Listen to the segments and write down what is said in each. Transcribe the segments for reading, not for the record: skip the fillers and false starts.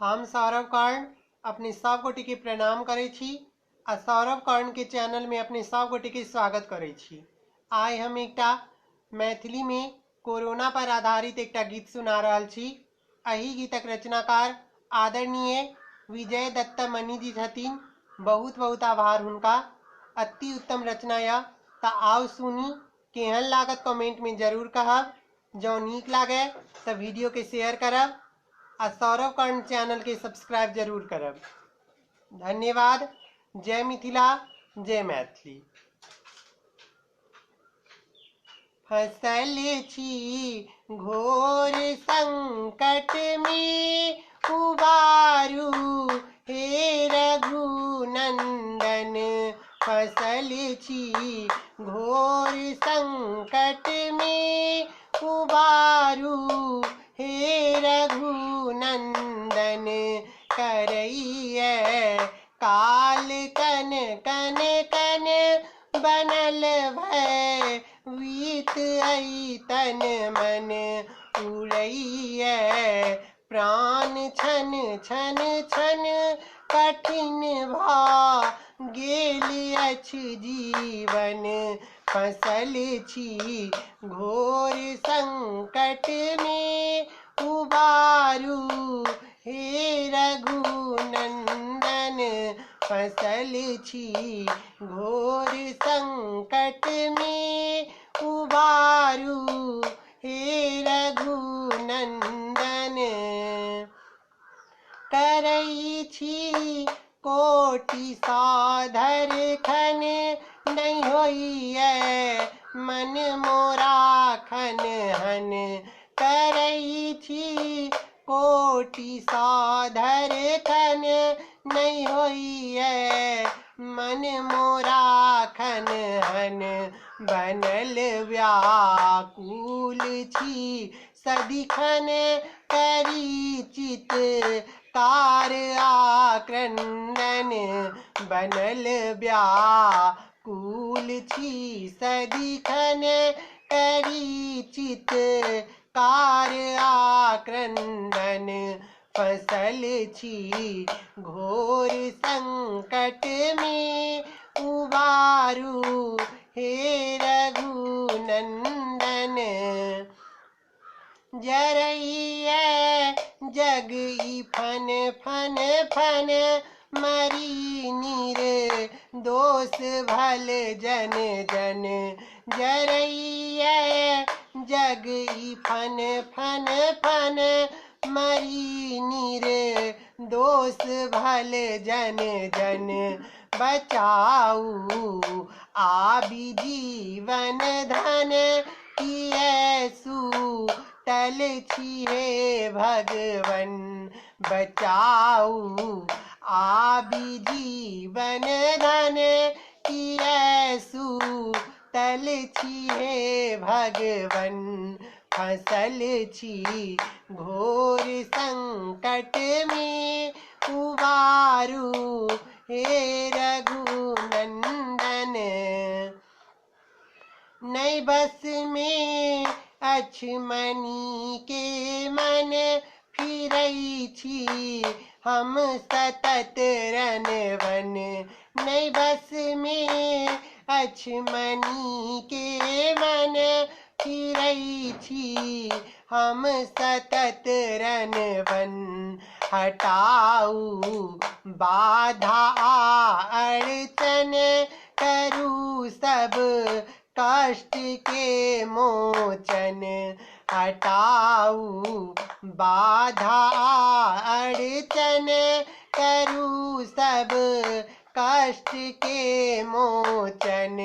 हम सौरभ कर्ण अपनी सब गोटी के प्रणाम करे छी आ सौरभ कर्ण के चैनल में अपनी सब गोटी के स्वागत करे छी। आइ हम एकटा मैथिली में कोरोना पर आधारित एकटा गीत सुना रहल छी। एही गीतक रचनाकार आदरणीय विजय दत्त मणि जी छथिन। बहुत बहुत आभार हुनका। अति उत्तम रचना यह। त आओ सुनी, केहन लागत कमेंट में जरूर कहब। जो नीक लागे तो वीडियो के शेयर करब आ सौरभ कर्ण चैनल के सब्सक्राइब जरूर करब। धन्यवाद। जय मिथिला, जय मैथिली। फसल छी घोर संकट में उबारू हे रघुनंदन। फसल छी घोर संकट में उबारू हे रघुनंदन। करैये काल कन कन कन बनल भय वीत तन मन। उड़ैये प्राण छन छन छन कठिन भा गेल अछि जीवन। फसल छी घोर संकट में उबारू हे रघुनंदन। फसल छी घोर संकट में उबारू हे रघुनंदन। करई छी कोटि साधर खन नहीं होइए मन मोरा खन हन। करई छी कोटि साधर खन नहीं होइए मन मोरा खन हन। बनल व्याकुल छी सदिखन करी चित कार आक्रंदन। बनल व्याकुल छी सदिखन करी चित कार आक्रंदन। फसल छी घोर संकट में उबारू हे रघुनंदन। जरइये जग ई फन फन फन मरी नीर दोष भल जन जन। जरइये जग ई फन फन फन मरी नीर दोष भल जन जन। बचाऊ आबि जीवन धन किएसु टल छी हे भगवन। बचाऊ आबि जीवन धन किएसु टल छी हे भगवन। फसल छी घोर संकट में उबारू हे रघुनंदन। नहीं बस में अछमनी के मन फिरई छी हम सतत रन वन। नहीं बस में अछमनी के मन फिरई छी हम सतत रन वन। हटाऊ बाधा अड़चन करू सब कष्ट के मोचन। हटाऊ बाधा अड़चन करू सब कष्ट के मोचन।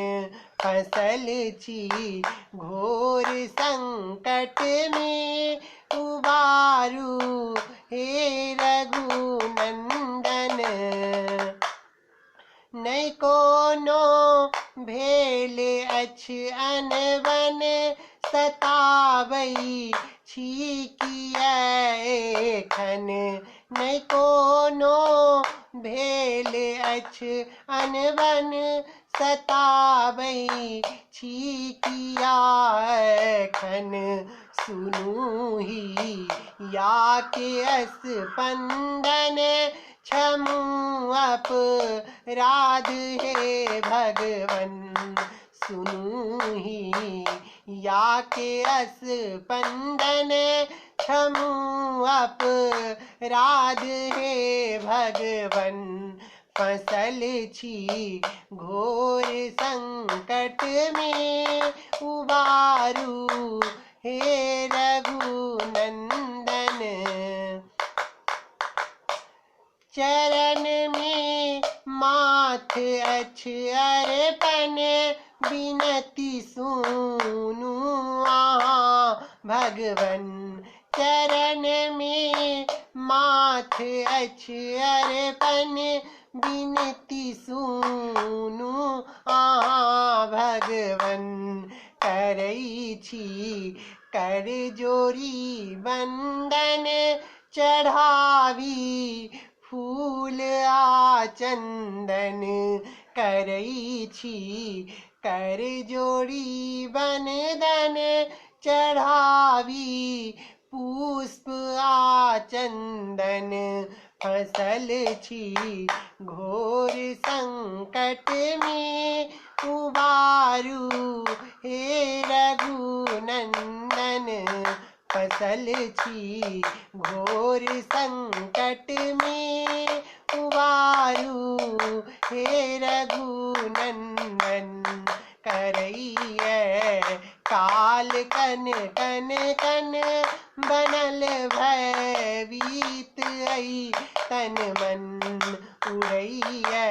फसल छी घोर संकट में उबारू हे रघुनंदन। नहीं कोनो भेल अछि अनबन सतावई छी किए एखन। नहीं कोनो भेल अछि अनबन सतावई छी किया एखन। सुनु ही या के स्पंदन, क्षमु अपराध हे भगवन। सुनु ही या के स्पंदन, क्षमु अपराध हे भगवन। फसल छी घोर संकट में, उबारू हे रघुनंदन। चरण में माथ अर्पण, बिनती सुनु आहाँ भगवन। चरण में माथ अर्पण, बिनती सुनु आहाँ भगवन। करई छी कर जोरी बंदन, चढ़ावी फूल आ चंदन। करई छी कर जोड़ी बंदन, चढ़ावी पुष्प आ चंदन। फसल छी घोर संकट में, उबारू हे रघुनंदन। फसल छी घोर संकट में, उबारू हे रघुनंदन। करैया काल कन कन कन, बनल भयभीत ऐ तन मन। उड़ैया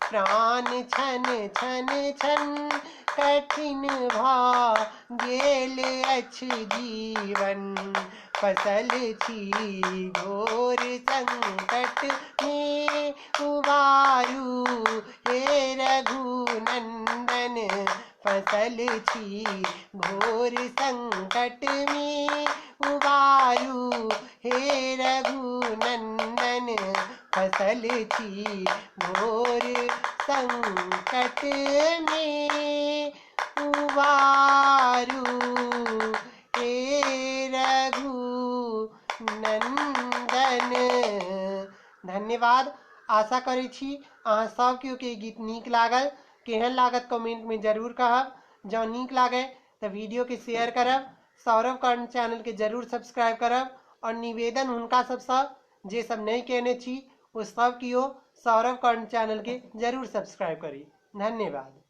प्राण छन छन छन, कठिन भा गेल अछि जीवन। फसल छी घोर संकट में, उबारू हे रघुनंदन। फसल छी घोर संकट में, उबारू हे रघुनंदन। फसल छी घोर संकट में, उबारू हे रघुनंदन। धन्यवाद। आशा करै छी अहाँ सब केओ के गीत नीक लागल। केहन लागत कमेंट में जरूर कहब। जँ नीक लागे तो वीडियो के शेयर करब। सौरभ कर्ण चैनल के जरूर सब्सक्राइब करब। और निवेदन हुनका सबसँ जे सब नहीं केने छी, ओ सब कियो सौरभ कर्ण चैनल के जरूर सब्सक्राइब करी। धन्यवाद।